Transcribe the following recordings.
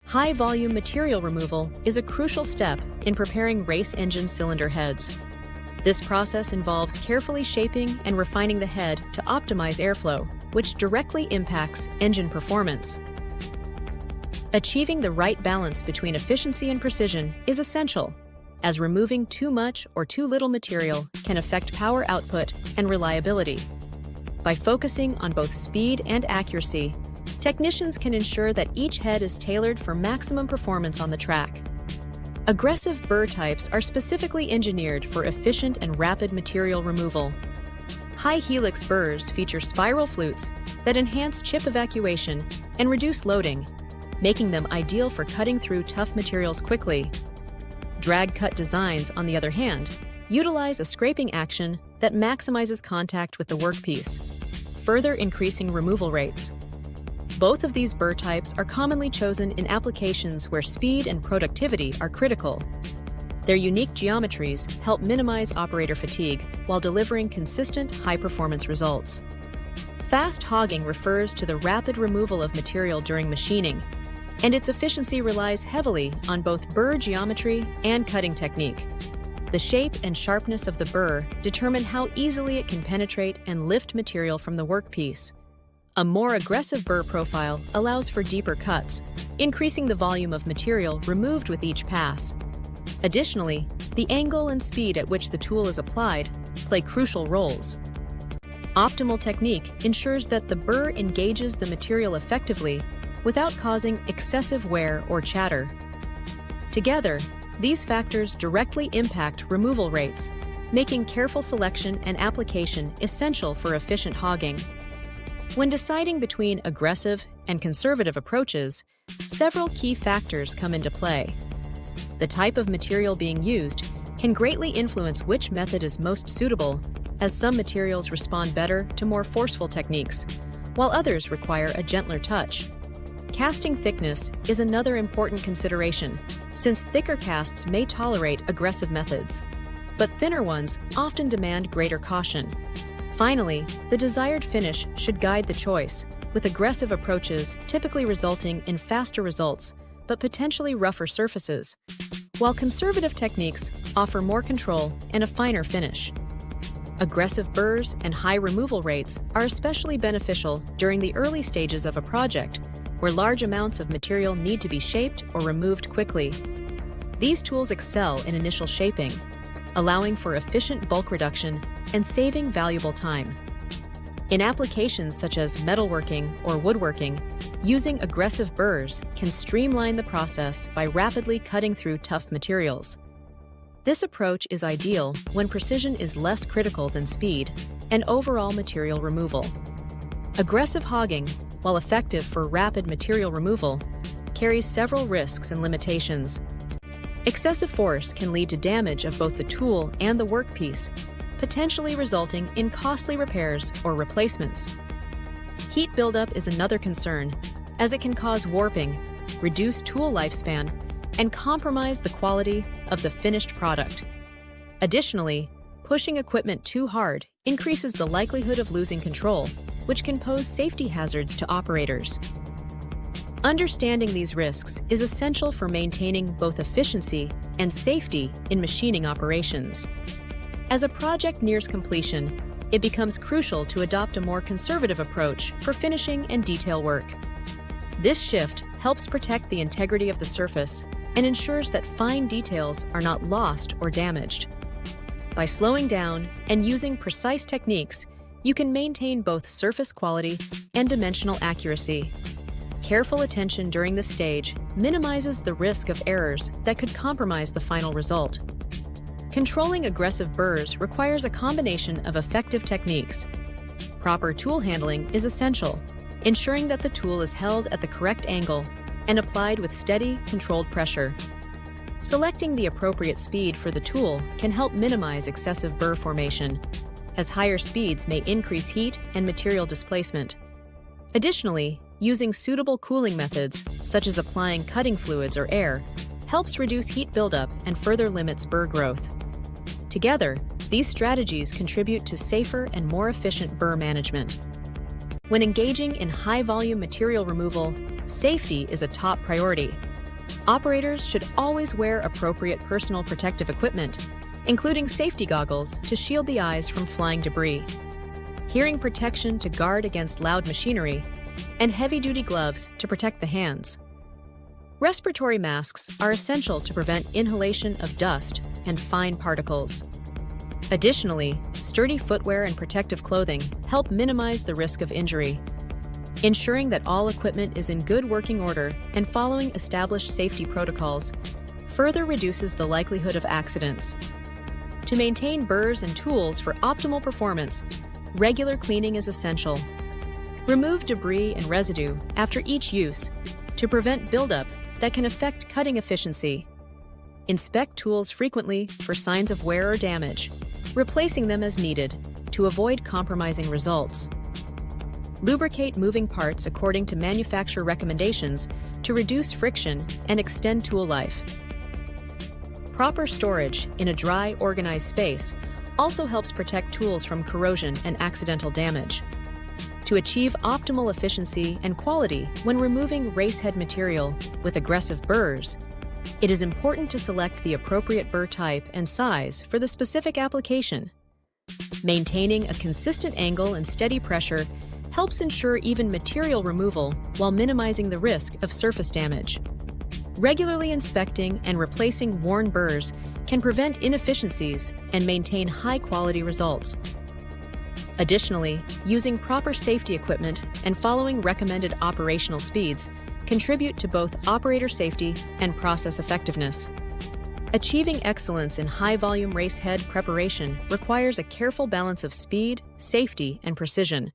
High-volume material removal is a crucial step in preparing race engine cylinder heads. This process involves carefully shaping and refining the head to optimize airflow, which directly impacts engine performance. Achieving the right balance between efficiency and precision is essential, as removing too much or too little material can affect power output and reliability. By focusing on both speed and accuracy, technicians can ensure that each head is tailored for maximum performance on the track. Aggressive burr types are specifically engineered for efficient and rapid material removal. High helix burrs feature spiral flutes that enhance chip evacuation and reduce loading, making them ideal for cutting through tough materials quickly. Drag cut designs, on the other hand, utilize a scraping action that maximizes contact with the workpiece, further increasing removal rates. Both of these burr types are commonly chosen in applications where speed and productivity are critical. Their unique geometries help minimize operator fatigue while delivering consistent, high-performance results. Fast hogging refers to the rapid removal of material during machining, and its efficiency relies heavily on both burr geometry and cutting technique. The shape and sharpness of the burr determine how easily it can penetrate and lift material from the workpiece. A more aggressive burr profile allows for deeper cuts, increasing the volume of material removed with each pass. Additionally, the angle and speed at which the tool is applied play crucial roles. Optimal technique ensures that the burr engages the material effectively without causing excessive wear or chatter. Together, these factors directly impact removal rates, making careful selection and application essential for efficient hogging. When deciding between aggressive and conservative approaches, several key factors come into play. The type of material being used can greatly influence which method is most suitable, as some materials respond better to more forceful techniques, while others require a gentler touch. Casting thickness is another important consideration, since thicker casts may tolerate aggressive methods, but thinner ones often demand greater caution. Finally, the desired finish should guide the choice, with aggressive approaches typically resulting in faster results, but potentially rougher surfaces, while conservative techniques offer more control and a finer finish. Aggressive burrs and high removal rates are especially beneficial during the early stages of a project, where large amounts of material need to be shaped or removed quickly. These tools excel in initial shaping, allowing for efficient bulk reduction and saving valuable time. In applications such as metalworking or woodworking, using aggressive burrs can streamline the process by rapidly cutting through tough materials. This approach is ideal when precision is less critical than speed and overall material removal. Aggressive hogging, while effective for rapid material removal, carries several risks and limitations. Excessive force can lead to damage of both the tool and the workpiece, potentially resulting in costly repairs or replacements. Heat buildup is another concern, as it can cause warping, reduce tool lifespan, and compromise the quality of the finished product. Additionally, pushing equipment too hard increases the likelihood of losing control, which can pose safety hazards to operators. Understanding these risks is essential for maintaining both efficiency and safety in machining operations. As a project nears completion, it becomes crucial to adopt a more conservative approach for finishing and detail work. This shift helps protect the integrity of the surface and ensures that fine details are not lost or damaged. By slowing down and using precise techniques, you can maintain both surface quality and dimensional accuracy. Careful attention during this stage minimizes the risk of errors that could compromise the final result. Controlling aggressive burrs requires a combination of effective techniques. Proper tool handling is essential, ensuring that the tool is held at the correct angle and applied with steady, controlled pressure. Selecting the appropriate speed for the tool can help minimize excessive burr formation, as higher speeds may increase heat and material displacement. Additionally, using suitable cooling methods, such as applying cutting fluids or air, helps reduce heat buildup and further limits burr growth. Together, these strategies contribute to safer and more efficient burr management. When engaging in high-volume material removal, safety is a top priority, Operators should always wear appropriate personal protective equipment, including safety goggles to shield the eyes from flying debris, hearing protection to guard against loud machinery, and heavy-duty gloves to protect the hands. Respiratory masks are essential to prevent inhalation of dust and fine particles. Additionally, sturdy footwear and protective clothing help minimize the risk of injury. Ensuring that all equipment is in good working order and following established safety protocols further reduces the likelihood of accidents. To maintain burrs and tools for optimal performance, regular cleaning is essential. Remove debris and residue after each use to prevent buildup that can affect cutting efficiency. Inspect tools frequently for signs of wear or damage, replacing them as needed to avoid compromising results. Lubricate moving parts according to manufacturer recommendations to reduce friction and extend tool life. Proper storage in a dry, organized space also helps protect tools from corrosion and accidental damage. To achieve optimal efficiency and quality when removing racehead material with aggressive burrs, it is important to select the appropriate burr type and size for the specific application. Maintaining a consistent angle and steady pressure helps ensure even material removal while minimizing the risk of surface damage. Regularly inspecting and replacing worn burrs can prevent inefficiencies and maintain high-quality results. Additionally, using proper safety equipment and following recommended operational speeds contribute to both operator safety and process effectiveness. Achieving excellence in high-volume racehead preparation requires a careful balance of speed, safety, and precision.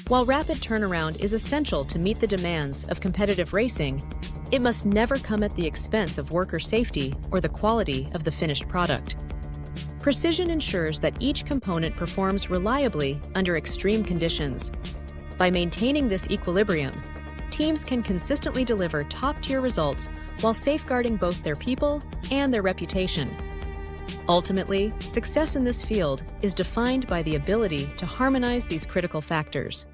While rapid turnaround is essential to meet the demands of competitive racing, it must never come at the expense of worker safety or the quality of the finished product. Precision ensures that each component performs reliably under extreme conditions. By maintaining this equilibrium, teams can consistently deliver top-tier results while safeguarding both their people and their reputation. Ultimately, success in this field is defined by the ability to harmonize these critical factors.